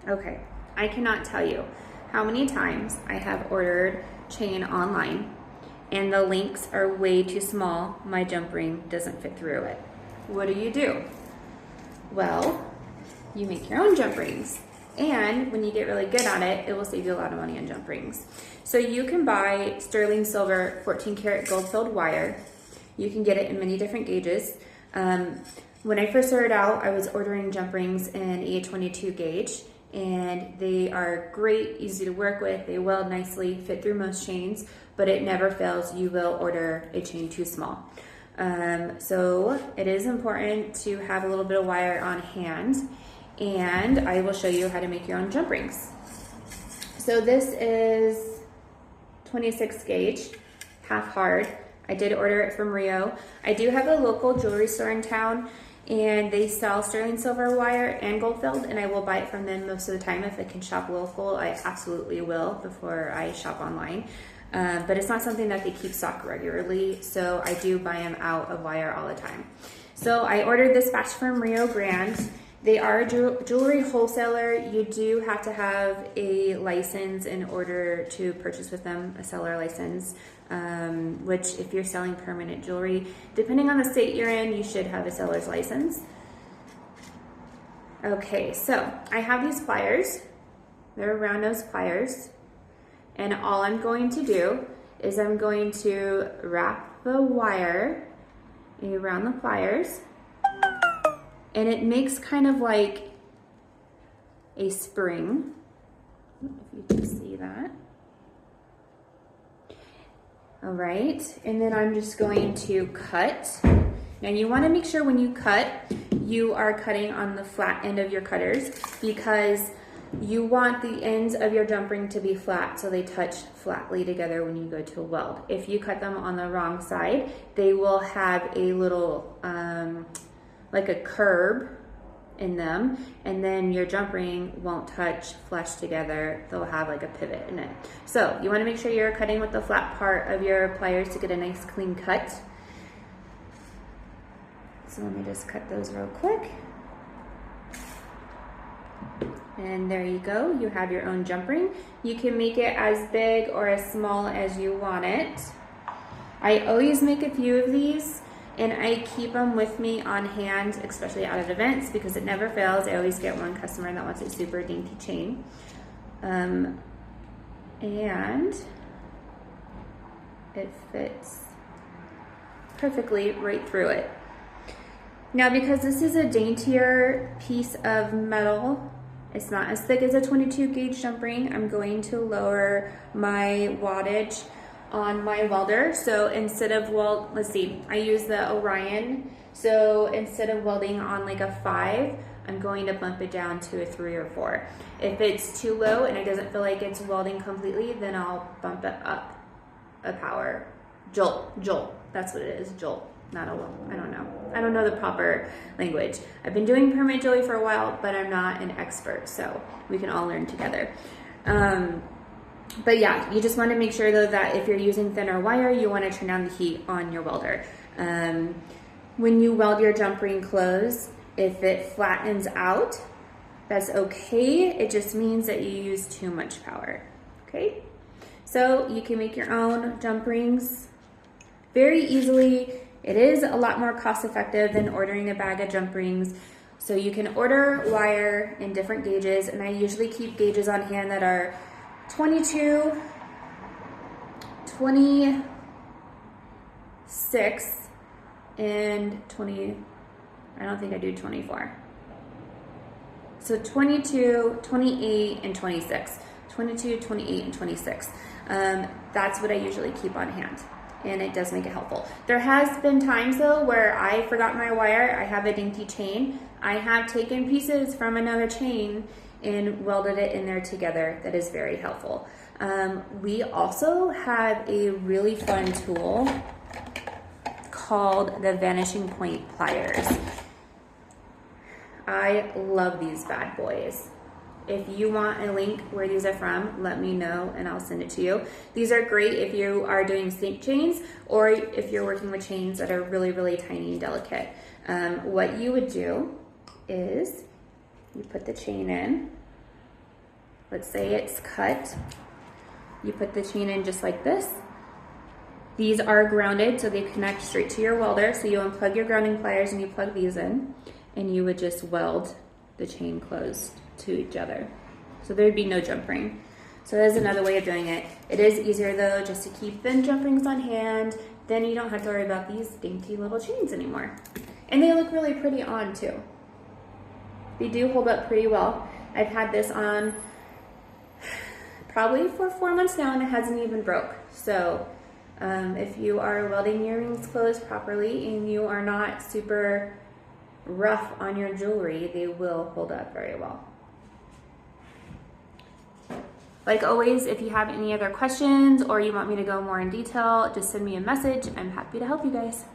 Okay, I cannot tell you how many times I have ordered chain online and the links are way too small. My jump ring doesn't fit through it. What do? Well, you make your own jump rings. And when you get really good at it, it will save you a lot of money on jump rings. So you can buy sterling silver 14 karat gold filled wire. You can get it in many different gauges. When I first started out, I was ordering jump rings in a 22 gauge, and they are great, easy to work with. They weld nicely, fit through most chains, but it never fails. You will order a chain too small. So it is important to have a little bit of wire on hand, and I will show you how to make your own jump rings. So this is 26 gauge, half hard. I did order it from Rio. I do have a local jewelry store in town, and they sell sterling silver wire and gold filled, and I will buy it from them most of the time. If I can shop local, I absolutely will before I shop online. But it's not something that they keep stock regularly, so I do buy them out of wire all the time. So I ordered this batch from Rio Grande. They are a jewelry wholesaler. You do have to have a license in order to purchase with them, a seller license, which if you're selling permanent jewelry, depending on the state you're in, you should have a seller's license. Okay, so I have these pliers. They're round nose pliers. And all I'm going to do is I'm going to wrap the wire around the pliers, and it makes kind of like a spring, if you can see that. All right, and then I'm just going to cut. Now you want to make sure when you cut, you are cutting on the flat end of your cutters, because you want the ends of your jump ring to be flat so they touch flatly together when you go to weld. If you cut them on the wrong side, they will have a little, like a curb in them, and then your jump ring won't touch flush together. They'll have like a pivot in it. So you want to make sure you're cutting with the flat part of your pliers to get a nice clean cut. So let me just cut those real quick. And there you go, you have your own jump ring. You can make it as big or as small as you want it. I always make a few of these, and I keep them with me on hand, especially out at events, because it never fails. I always get one customer that wants a super dainty chain. And it fits perfectly right through it. Now, because this is a daintier piece of metal, it's not as thick as a 22 gauge jump ring, I'm going to lower my wattage on my welder. So instead of let's see, I use the Orion. So instead of welding on like a 5, I'm going to bump it down to a 3 or 4. If it's too low and it doesn't feel like it's welding completely, then I'll bump it up a power. Jolt, that's what it is, jolt. Not a well, I don't know. I don't know the proper language. I've been doing permanent jewelry for a while, but I'm not an expert, so we can all learn together. But yeah, you just want to make sure though that if you're using thinner wire, you want to turn down the heat on your welder. When you weld your jump ring closed, if it flattens out, that's okay. It just means that you use too much power, okay? So you can make your own jump rings very easily. It is a lot more cost effective than ordering a bag of jump rings. So you can order wire in different gauges, and I usually keep gauges on hand that are 22, 26, and 20, I don't think I do 24. So 22, 28, and 26. 22, 28, and 26. That's what I usually keep on hand, and it does make it helpful. There has been times though where I forgot my wire. I have a dainty chain. I have taken pieces from another chain and welded it in there together. That is very helpful. We also have a really fun tool called the Vanishing Point pliers. I love these bad boys. If you want a link where these are from, let me know and I'll send it to you. These are great if you are doing snake chains or if you're working with chains that are really, really tiny and delicate. What you would do is you put the chain in let's say it's cut. You put the chain in just like this. These are grounded, so they connect straight to your welder. So you unplug your grounding pliers and you plug these in, and you would just weld the chain closed to each other. So there'd be no jump ring. So that is another way of doing it. It is easier though, just to keep the jump rings on hand. Then you don't have to worry about these dainty little chains anymore. And they look really pretty on too. They do hold up pretty well. I've had this on probably for 4 months now and it hasn't even broke. So if you are welding your rings closed properly and you are not super rough on your jewelry, they will hold up very well. Like always, if you have any other questions or you want me to go more in detail, just send me a message. I'm happy to help you guys.